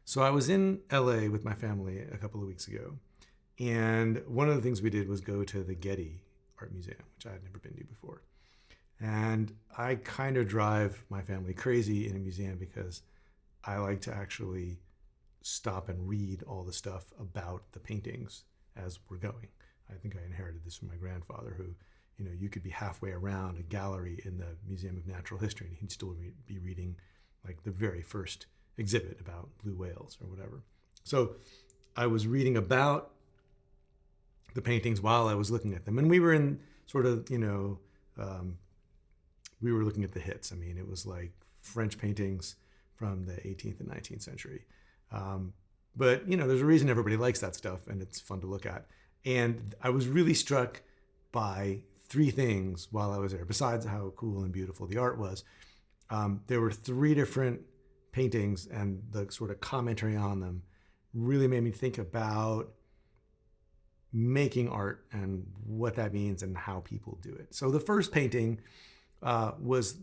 So I was in LA with my family a couple of weeks ago, and one of the things we did was go to the Getty Art Museum, which I had never been to before. And I kind of drive my family crazy in a museum because I like to actually stop and read all the stuff about the paintings as we're going. I think I inherited this from my grandfather, who, you could be halfway around a gallery in the Museum of Natural History and he'd still be reading like the very first exhibit about blue whales or whatever. So I was reading about the paintings while I was looking at them. And we were in sort of, we were looking at the hits. I mean, it was like French paintings from the 18th and 19th century. But, there's a reason everybody likes that stuff and it's fun to look at. And I was really struck by three things while I was there, besides how cool and beautiful the art was. There were three different paintings, and the sort of commentary on them really made me think about making art and what that means and how people do it. So the first painting was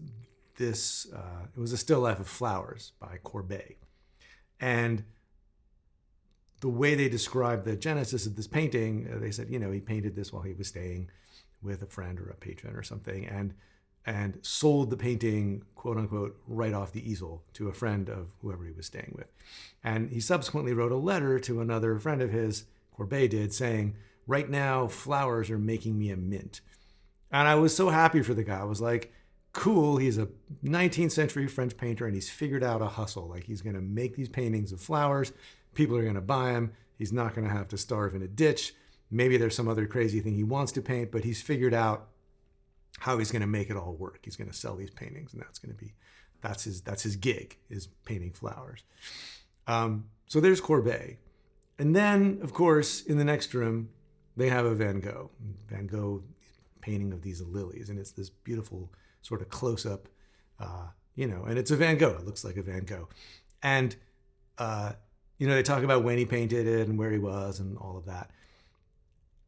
this, it was a still life of flowers by Courbet. And the way they described the genesis of this painting, they said, he painted this while he was staying with a friend or a patron or something, and sold the painting, quote unquote, right off the easel to a friend of whoever he was staying with. And he subsequently wrote a letter to another friend of his, Courbet did, saying, right now, flowers are making me a mint. And I was so happy for the guy. I was like, cool, he's a 19th century French painter and he's figured out a hustle. Like, he's gonna make these paintings of flowers. People are gonna buy them. He's not gonna have to starve in a ditch. Maybe there's some other crazy thing he wants to paint, but he's figured out how he's gonna make it all work. He's gonna sell these paintings, and that's his gig, is painting flowers. So there's Courbet. And then, of course, in the next room, they have a Van Gogh. Van Gogh painting of these lilies, and it's this beautiful sort of close-up, and it's a Van Gogh. It looks like a Van Gogh. And, they talk about when he painted it and where he was and all of that.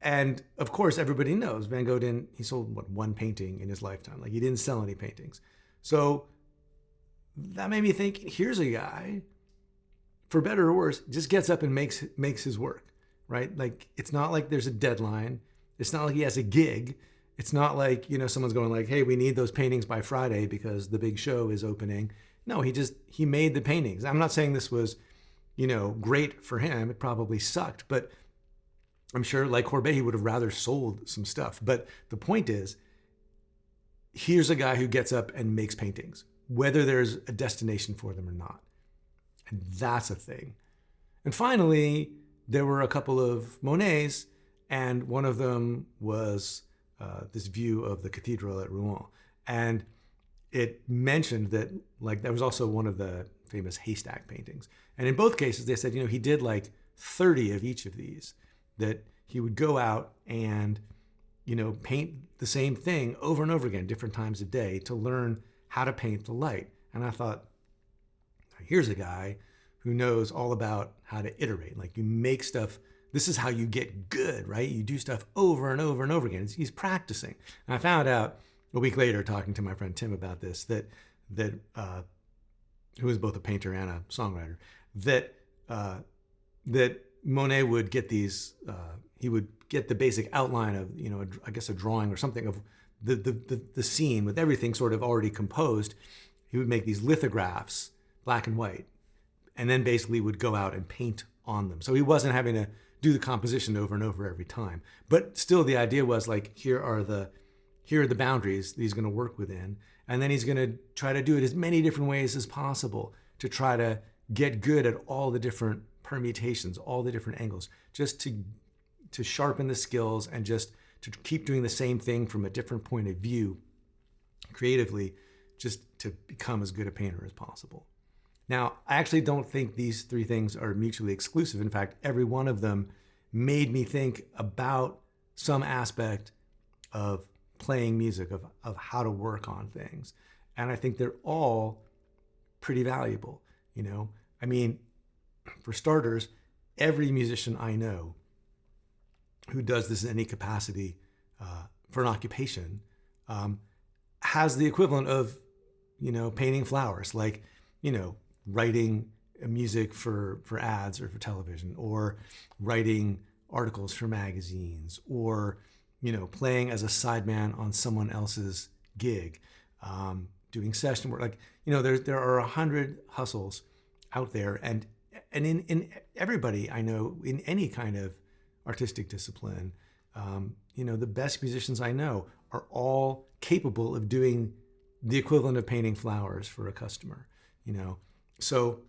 And, of course, everybody knows Van Gogh he sold, one painting in his lifetime. Like, he didn't sell any paintings. So that made me think, here's a guy, for better or worse, just gets up and makes his work, right? Like, it's not like there's a deadline. It's not like he has a gig. It's not like, someone's going like, hey, we need those paintings by Friday because the big show is opening. No, he made the paintings. I'm not saying this was, great for him. It probably sucked, but I'm sure, like Courbet, he would have rather sold some stuff. But the point is, here's a guy who gets up and makes paintings, whether there's a destination for them or not. And that's a thing. And finally, there were a couple of Monets, and one of them was this view of the cathedral at Rouen. And it mentioned that, like, there was also one of the famous haystack paintings. And in both cases, they said, he did like 30 of each of these, that he would go out and, paint the same thing over and over again, different times a day, to learn how to paint the light. And I thought, here's a guy who knows all about how to iterate. Like, you make stuff, this is how you get good, right? You do stuff over and over and over again. He's practicing. And I found out a week later, talking to my friend Tim about this, that who is both a painter and a songwriter, that Monet would get these, he would get the basic outline of, I guess a drawing or something of the scene with everything sort of already composed. He would make these lithographs, black and white, and then basically would go out and paint on them. So he wasn't having to do the composition over and over every time. But still, the idea was like, here are the boundaries that he's going to work within. And then he's going to try to do it as many different ways as possible to try to get good at all the different permutations, all the different angles, just to sharpen the skills and just to keep doing the same thing from a different point of view creatively, just to become as good a painter as possible. Now, I actually don't think these three things are mutually exclusive. In fact, every one of them made me think about some aspect of playing music, of how to work on things. And I think they're all pretty valuable. I mean, for starters, every musician I know who does this in any capacity for an occupation has the equivalent of, painting flowers, like, writing music for ads or for television, or writing articles for magazines, or playing as a sideman on someone else's gig, doing session work. Like, there are 100 hustles out there, and in everybody I know in any kind of artistic discipline, the best musicians I know are all capable of doing the equivalent of painting flowers for a customer. So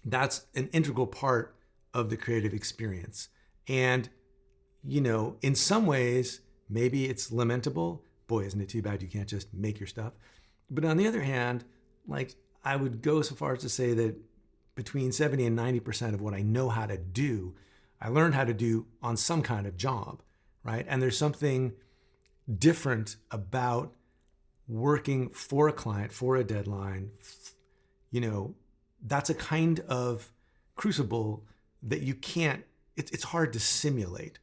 that's an integral part of the creative experience. And in some ways, maybe it's lamentable. Boy, isn't it too bad you can't just make your stuff. But on the other hand, like, I would go so far as to say that between 70 and 90% of what I know how to do, I learned how to do on some kind of job, right? And there's something different about working for a client, for a deadline. That's a kind of crucible that you can't, it's hard to simulate.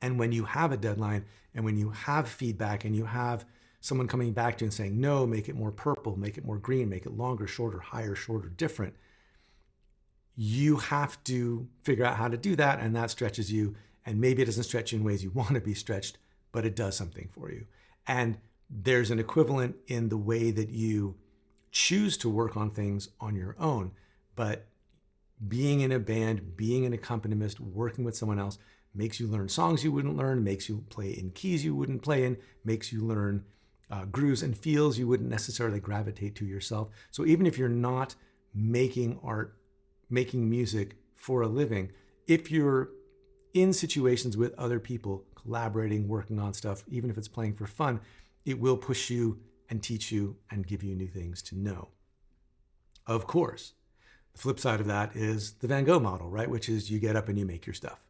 And when you have a deadline, and when you have feedback, and you have someone coming back to you and saying, no, make it more purple, make it more green, make it longer, shorter, higher, shorter, different, you have to figure out how to do that, and that stretches you. And maybe it doesn't stretch you in ways you want to be stretched, but it does something for you. And there's an equivalent in the way that you choose to work on things on your own. But being in a band, being an accompanist, working with someone else makes you learn songs you wouldn't learn, makes you play in keys you wouldn't play in, makes you learn grooves and feels you wouldn't necessarily gravitate to yourself. So even if you're not making art, making music for a living, if you're in situations with other people, collaborating, working on stuff, even if it's playing for fun, it will push you and teach you and give you new things to know. Of course, the flip side of that is the Van Gogh model, right? Which is you get up and you make your stuff.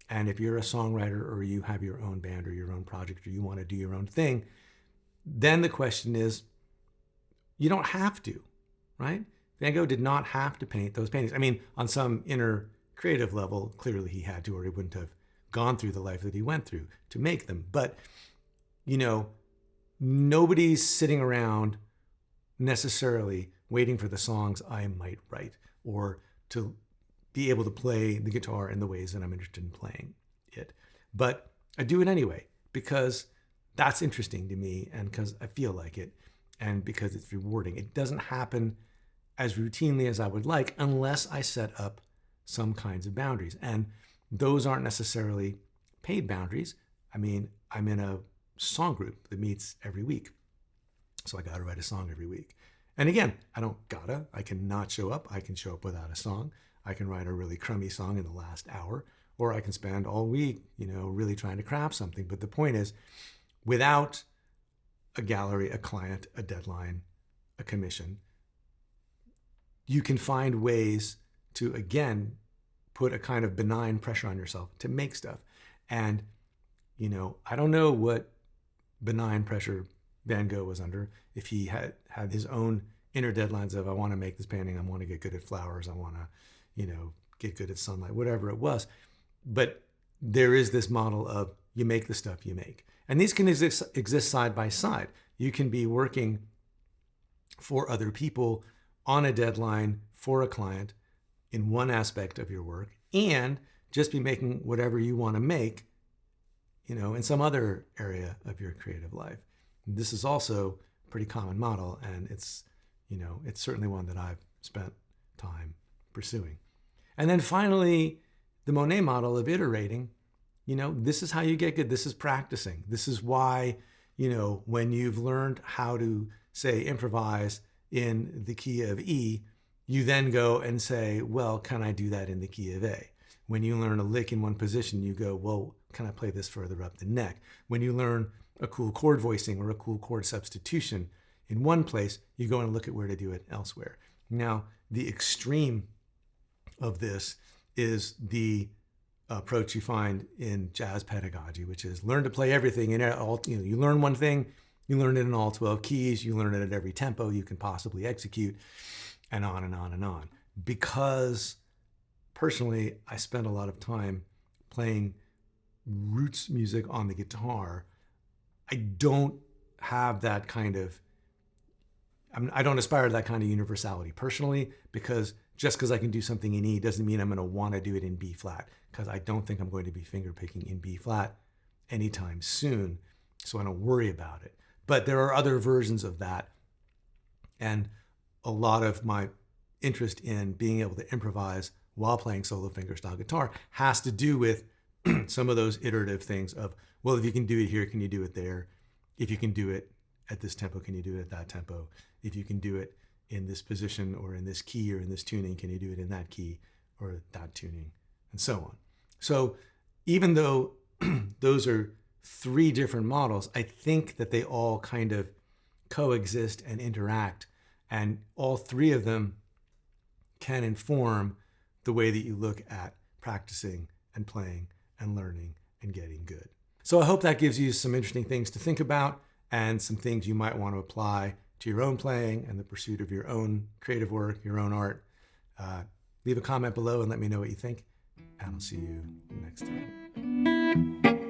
And if you're a songwriter, or you have your own band or your own project, or you want to do your own thing, then the question is, you don't have to, right? Van Gogh did not have to paint those paintings. I mean, on some inner creative level, clearly he had to, or he wouldn't have gone through the life that he went through to make them. But, nobody's sitting around necessarily waiting for the songs I might write, or to be able to play the guitar in the ways that I'm interested in playing it. But I do it anyway, because that's interesting to me, and because I feel like it, and because it's rewarding. It doesn't happen as routinely as I would like unless I set up some kinds of boundaries. And those aren't necessarily paid boundaries. I mean, I'm in a song group that meets every week. So I got to write a song every week. And again, I can not show up. I can show up without a song. I can write a really crummy song in the last hour, or I can spend all week, really trying to craft something. But the point is, without a gallery, a client, a deadline, a commission, you can find ways to, again, put a kind of benign pressure on yourself to make stuff. And, I don't know what benign pressure Van Gogh was under, if he had his own inner deadlines of, I want to make this painting, I want to get good at flowers, I want to, get good at sunlight, whatever it was. But there is this model of, you make the stuff you make. And these can exist side by side. You can be working for other people on a deadline for a client in one aspect of your work, and just be making whatever you want to make, in some other area of your creative life. This is also a pretty common model, and it's certainly one that I've spent time pursuing. And then finally, the Monet model of iterating. This is how you get good. This is practicing. This is why, when you've learned how to, say, improvise in the key of E, you then go and say, well, can I do that in the key of A? When you learn a lick in one position, you go, well, can I play this further up the neck? When you learn a cool chord voicing or a cool chord substitution in one place, you go and look at where to do it elsewhere. Now, the extreme of this is the approach you find in jazz pedagogy, which is learn to play everything in all. You learn one thing, you learn it in all 12 keys, you learn it at every tempo you can possibly execute, and on and on and on. Because personally, I spend a lot of time playing roots music on the guitar. I don't have that kind of, I don't aspire to that kind of universality personally, because just because I can do something in E doesn't mean I'm going to want to do it in B flat, because I don't think I'm going to be finger picking in B flat anytime soon. So I don't worry about it. But there are other versions of that. And a lot of my interest in being able to improvise while playing solo fingerstyle guitar has to do with some of those iterative things of, well, if you can do it here, can you do it there? If you can do it at this tempo, can you do it at that tempo? If you can do it in this position or in this key or in this tuning, can you do it in that key or that tuning, and so on. So even though those are three different models, I think that they all kind of coexist and interact, and all three of them can inform the way that you look at practicing and playing and learning and getting good. So I hope that gives you some interesting things to think about and some things you might want to apply to your own playing and the pursuit of your own creative work, your own art. Leave a comment below and let me know what you think, and I'll see you next time.